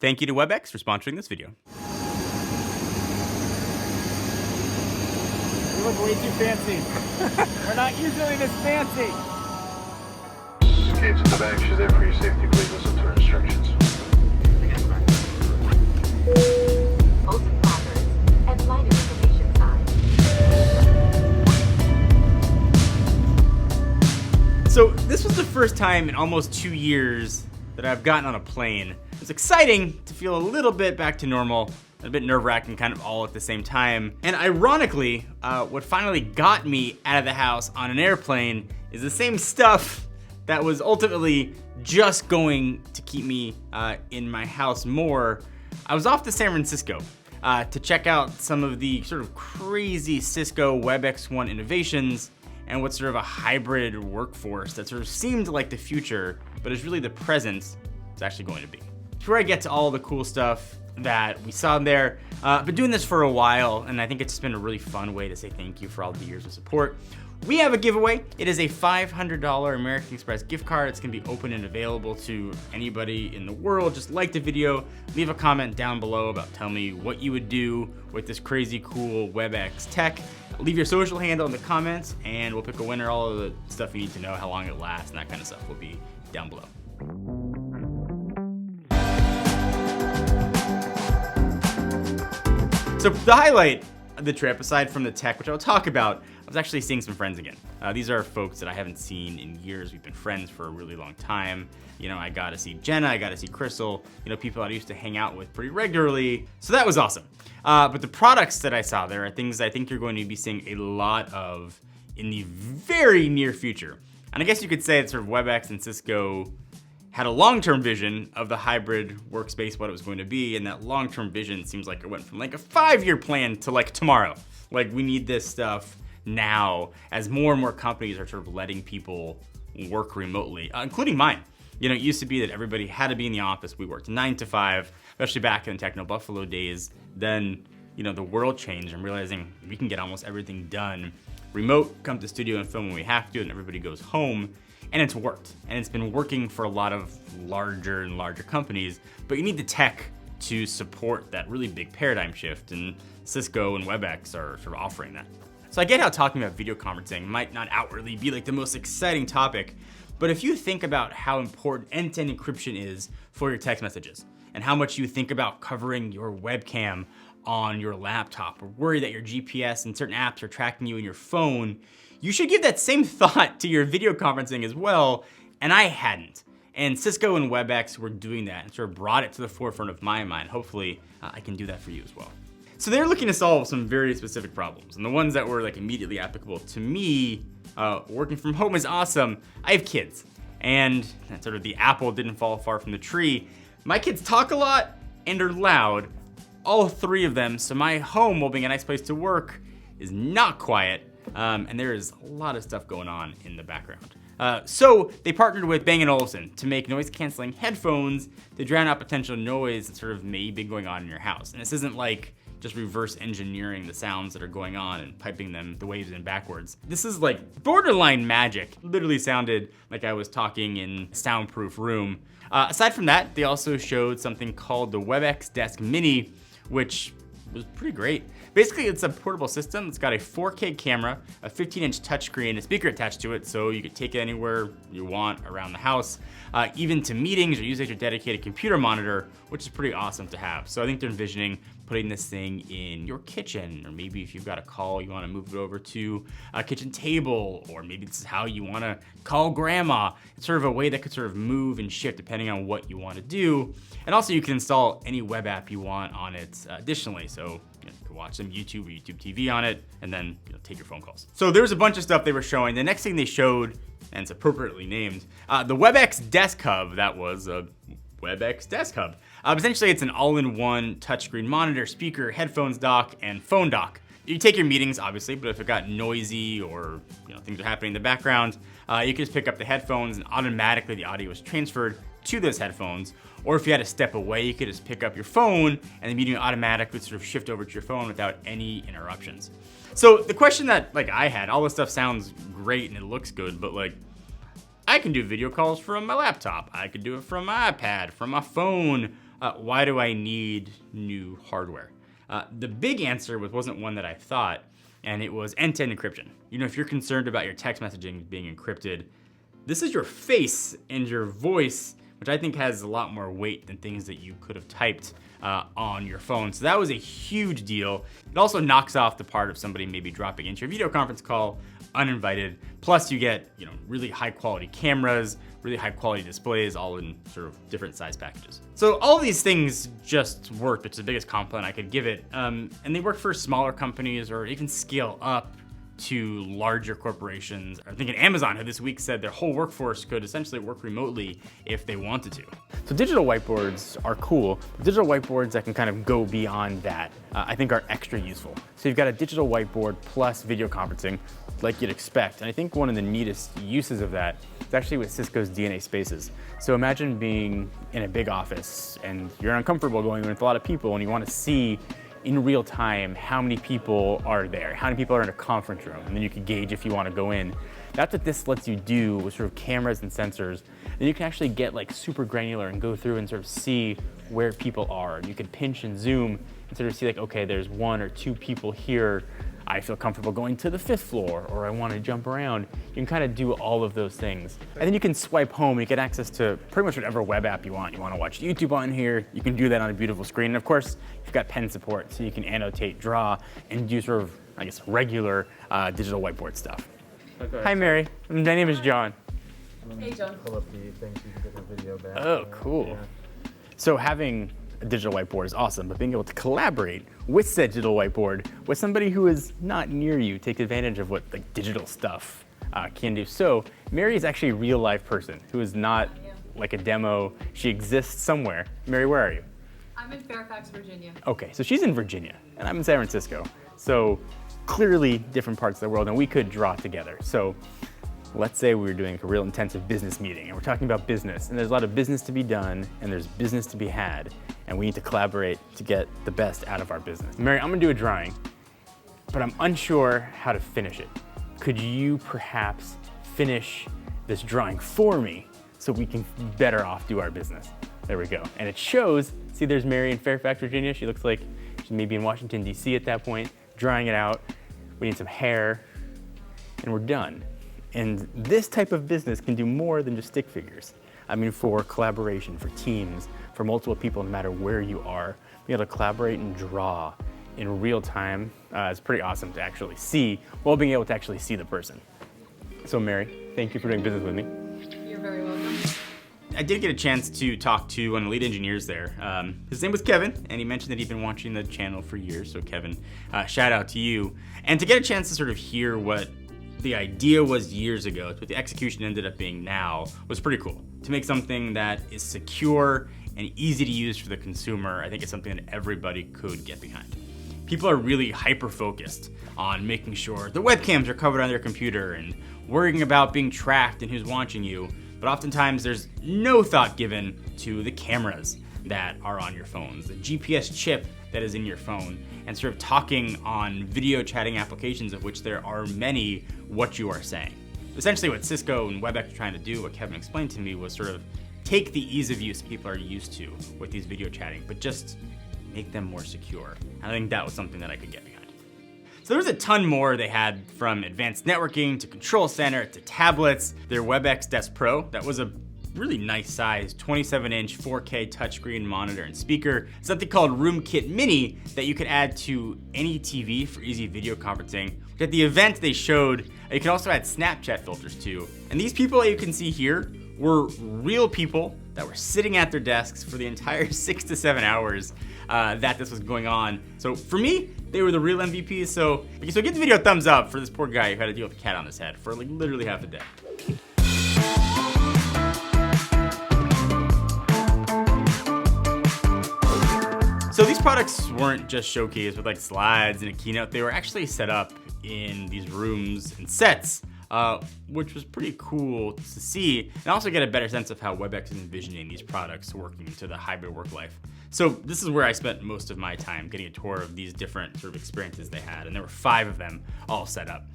Thank you to WebEx for sponsoring this video. You look way too fancy. We're not usually this fancy. Gates in the back, she's there for your safety. Please listen to her instructions. Open placards and light information signs. So this was the first time in almost 2 years that I've gotten on a plane. It's exciting to feel a little bit back to normal, a bit nerve-wracking kind of all at the same time. And ironically, what finally got me out of the house on an airplane is the same stuff that was ultimately just going to keep me in my house more. I was off to San Francisco to check out some of the sort of crazy Cisco WebEx1 innovations and what sort of a hybrid workforce that sort of seemed like the future, but is really the present it's actually going to be. Before I get to all the cool stuff that we saw there, I've been doing this for a while, and I think it's just been a really fun way to say thank you for all the years of support. We have a giveaway. It is a $500 American Express gift card. It's gonna be open and available to anybody in the world. Just like the video, leave a comment down below about telling me what you would do with this crazy cool WebEx tech. Leave your social handle in the comments, and we'll pick a winner. All of the stuff you need to know, how long it lasts, and that kind of stuff will be down below. So the highlight of the trip, aside from the tech, which I'll talk about, I was actually seeing some friends again. These are folks that I haven't seen in years. We've been friends for a really long time. You know, I got to see Jenna, I got to see Crystal, you know, people I used to hang out with pretty regularly. So that was awesome. But the products that I saw there are things I think you're going to be seeing a lot of in the very near future. And I guess you could say that sort of WebEx and Cisco had a long-term vision of the hybrid workspace, what it was going to be, and that long-term vision seems like it went from like a 5-year plan to like tomorrow. Like, we need this stuff now, as more and more companies are sort of letting people work remotely, including mine. You know, it used to be that everybody had to be in the office. We worked 9 to 5, especially back in the Techno Buffalo days. Then, you know, the world changed. I'm realizing we can get almost everything done remote, come to the studio and film when we have to, and everybody goes home. And it's worked, and it's been working for a lot of larger and larger companies, but you need the tech to support that really big paradigm shift, and Cisco and WebEx are sort of offering that. So I get how talking about video conferencing might not outwardly be like the most exciting topic, but if you think about how important end-to-end encryption is for your text messages, and how much you think about covering your webcam on your laptop, or worry that your GPS and certain apps are tracking you in your phone, you should give that same thought to your video conferencing as well, and I hadn't. And Cisco and WebEx were doing that and sort of brought it to the forefront of my mind. Hopefully, I can do that for you as well. So they're looking to solve some very specific problems, and the ones that were like immediately applicable to me, working from home is awesome. I have kids, and sort of the apple didn't fall far from the tree. My kids talk a lot and are loud, all 3 of them, so my home, while being a nice place to work, is not quiet. And there is a lot of stuff going on in the background. So they partnered with Bang & Olufsen to make noise-canceling headphones to drown out potential noise that sort of may be going on in your house. And this isn't like just reverse engineering the sounds that are going on and piping them, the waves in backwards. This is like borderline magic. Literally sounded like I was talking in a soundproof room. Aside from that, they also showed something called the WebEx Desk Mini, which was pretty great. Basically, it's a portable system. It's got a 4K camera, a 15-inch touchscreen, a speaker attached to it, so you could take it anywhere you want around the house, even to meetings, or use it as your dedicated computer monitor, which is pretty awesome to have. So I think they're envisioning putting this thing in your kitchen, or maybe if you've got a call, you want to move it over to a kitchen table, or maybe this is how you want to call grandma. It's sort of a way that could sort of move and shift depending on what you want to do. And also you can install any web app you want on it additionally. So you can watch some YouTube or YouTube TV on it, and then take your phone calls. So there was a bunch of stuff they were showing. The next thing they showed, and it's appropriately named, the WebEx Desk Hub. That was a WebEx Desk Hub. Essentially, it's an all-in-one touchscreen monitor, speaker, headphones dock, and phone dock. You take your meetings, obviously, but if it got noisy or things are happening in the background, you can just pick up the headphones and automatically the audio is transferred to those headphones. Or if you had to step away, you could just pick up your phone and the meeting would automatically sort of shift over to your phone without any interruptions. So the question that I had, all this stuff sounds great and it looks good, but I can do video calls from my laptop. I could do it from my iPad, from my phone, why do I need new hardware? The big answer wasn't one that I thought, and it was end-to-end encryption. You know, if you're concerned about your text messaging being encrypted, this is your face and your voice, which I think has a lot more weight than things that you could have typed on your phone. So that was a huge deal. It also knocks off the part of somebody maybe dropping into your video conference call uninvited. Plus you get, you know, really high quality cameras, really high quality displays, all in sort of different size packages. So all these things just worked, which is the biggest compliment I could give it. And they work for smaller companies or even scale up to larger corporations. I think Amazon who this week said their whole workforce could essentially work remotely if they wanted to. So digital whiteboards are cool. Digital whiteboards that can kind of go beyond that, I think are extra useful. So you've got a digital whiteboard plus video conferencing like you'd expect. And I think one of the neatest uses of that is actually with Cisco's DNA Spaces. So imagine being in a big office and you're uncomfortable going in with a lot of people and you want to see in real time how many people are there, how many people are in a conference room, and then you can gauge if you want to go in. That's what this lets you do with sort of cameras and sensors. Then you can actually get like super granular and go through and sort of see where people are. And you can pinch and zoom and sort of see like, okay, there's 1 or 2 people here. I feel comfortable going to the 5th floor, or I want to jump around. You can kind of do all of those things. And then you can swipe home and you get access to pretty much whatever web app you want. You want to watch YouTube on here, you can do that on a beautiful screen. And of course, you've got pen support, so you can annotate, draw, and do sort of, I guess, regular digital whiteboard stuff. Okay. Hi, Mary. My name is John. Hey, John. Pull up the thing so you can get the video back. Oh, cool. Yeah. So having a digital whiteboard is awesome, but being able to collaborate with said digital whiteboard with somebody who is not near you, take advantage of what like digital stuff can do. So Mary is actually a real life person who is not like a demo. She exists somewhere. Mary, where are you? I'm in Fairfax, Virginia. Okay, so she's in Virginia and I'm in San Francisco. So clearly different parts of the world, and we could draw together. So let's say we were doing a real intensive business meeting and we're talking about business, and there's a lot of business to be done and there's business to be had, and we need to collaborate to get the best out of our business. Mary, I'm gonna do a drawing, but I'm unsure how to finish it. Could you perhaps finish this drawing for me so we can better off do our business? There we go. And it shows, see there's Mary in Fairfax, Virginia. She looks like she may be in Washington, DC at that point, drawing it out. We need some hair, and we're done. And this type of business can do more than just stick figures. I mean, for collaboration, for teams, for multiple people, no matter where you are, being able to collaborate and draw in real time is pretty awesome to actually see, while being able to actually see the person. So Mary, thank you for doing business with me. You're very welcome. I did get a chance to talk to one of the lead engineers there. His name was Kevin, and he mentioned that he'd been watching the channel for years. So Kevin, shout out to you. And to get a chance to sort of hear what the idea was years ago, what the execution ended up being now, was pretty cool. To make something that is secure and easy to use for the consumer, I think it's something that everybody could get behind. People are really hyper-focused on making sure the webcams are covered on their computer and worrying about being tracked and who's watching you, but oftentimes there's no thought given to the cameras that are on your phones, the GPS chip that is in your phone, and sort of talking on video chatting applications, of which there are many, what you are saying. Essentially what Cisco and WebEx are trying to do, what Kevin explained to me, was sort of take the ease of use people are used to with these video chatting, but just make them more secure. I think that was something that I could get behind. So there's a ton more they had, from advanced networking to control center to tablets. Their WebEx Desk Pro, that was a really nice size 27-inch 4K touchscreen monitor and speaker. Something called RoomKit Mini that you could add to any TV for easy video conferencing. At the event they showed, you can also add Snapchat filters too. And these people that you can see here were real people that were sitting at their desks for the entire 6 to 7 hours that this was going on. So for me, they were the real MVPs. So give the video a thumbs up for this poor guy who had to deal with a cat on his head for like literally half a day. So these products weren't just showcased with like slides and a keynote. They were actually set up in these rooms and sets, which was pretty cool to see, and also get a better sense of how WebEx is envisioning these products working into the hybrid work life. So this is where I spent most of my time, getting a tour of these different sort of experiences they had, and there were 5 of them all set up.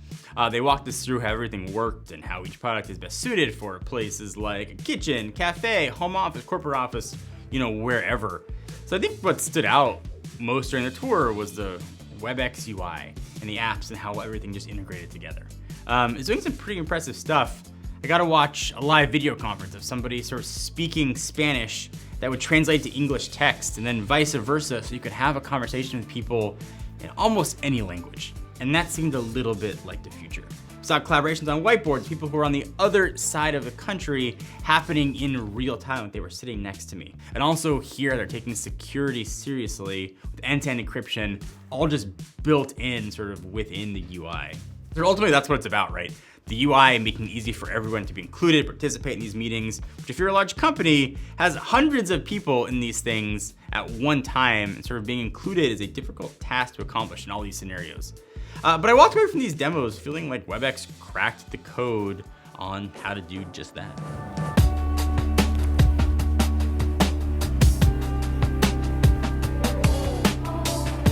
They walked us through how everything worked and how each product is best suited for places like a kitchen, cafe, home office, corporate office, wherever. So I think what stood out most during the tour was the WebEx UI and the apps and how everything just integrated together. It's doing some pretty impressive stuff. I got to watch a live video conference of somebody sort of speaking Spanish that would translate to English text, and then vice versa, so you could have a conversation with people in almost any language. And that seemed a little bit like the future. Saw collaborations on whiteboards, people who were on the other side of the country happening in real time. They were sitting next to me. And also here, they're taking security seriously with end-to-end encryption, all just built in sort of within the UI. So ultimately, that's what it's about, right? The UI making it easy for everyone to be included, participate in these meetings, which if you're a large company, has hundreds of people in these things at one time, and sort of being included is a difficult task to accomplish in all these scenarios. But I walked away from these demos feeling like WebEx cracked the code on how to do just that.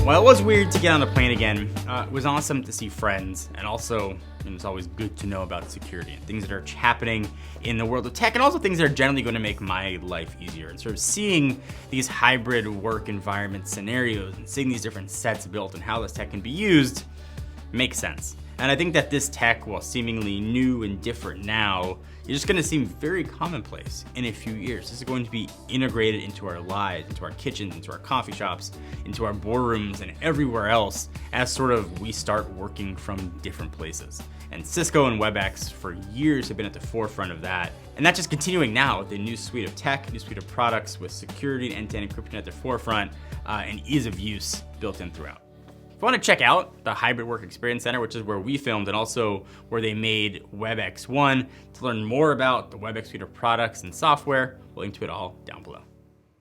While it was weird to get on the plane again, it was awesome to see friends, and also it's always good to know about security and things that are happening in the world of tech, and also things that are generally going to make my life easier. And sort of seeing these hybrid work environment scenarios and seeing these different sets built and how this tech can be used makes sense. And I think that this tech, while seemingly new and different now, is just gonna seem very commonplace in a few years. This is going to be integrated into our lives, into our kitchens, into our coffee shops, into our boardrooms, and everywhere else as sort of we start working from different places. And Cisco and WebEx for years have been at the forefront of that. And that's just continuing now with a new suite of tech, new suite of products with security and end-to-end encryption at the forefront and ease of use built in throughout. If you want to check out the Hybrid Work Experience Center, which is where we filmed and also where they made WebEx One, to learn more about the WebEx suite of products and software, we'll link to it all down below.